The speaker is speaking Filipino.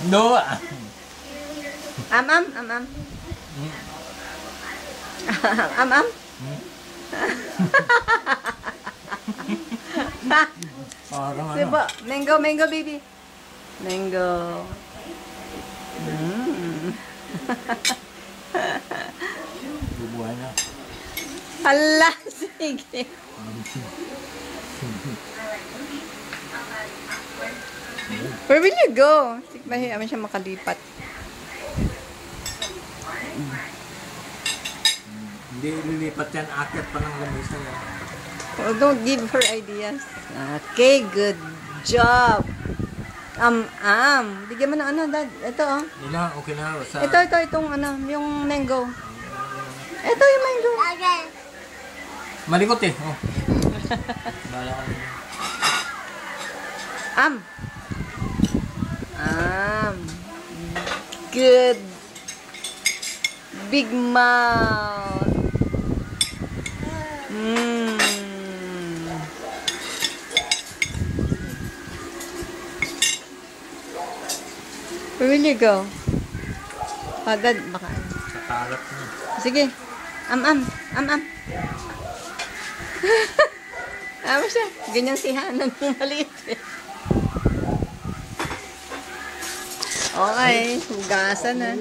No. Am. Am. Parang ano. Sibo. Mango, baby. Mango. Bubuhay na. Hala, sige. Where will you go? Mahihaman siya makalipat. Hindi lilipat yan. Akit pa ng lamisa yan. Oh, don't give her ideas. Okay, good job. Bigyan mo ng ano, dad. Ito, oh. Nila, okay na. Sa... Itong ano, yung mango. Ito yung mango. Malikot eh. Oh. Bala ka nila. Good. Big mouth. Where will you go? Dad, baka. Sa kalat niya. Sige. Am. Ama siya. Ganyan si Hanan ng maliit eh. Okay. Hugasan na.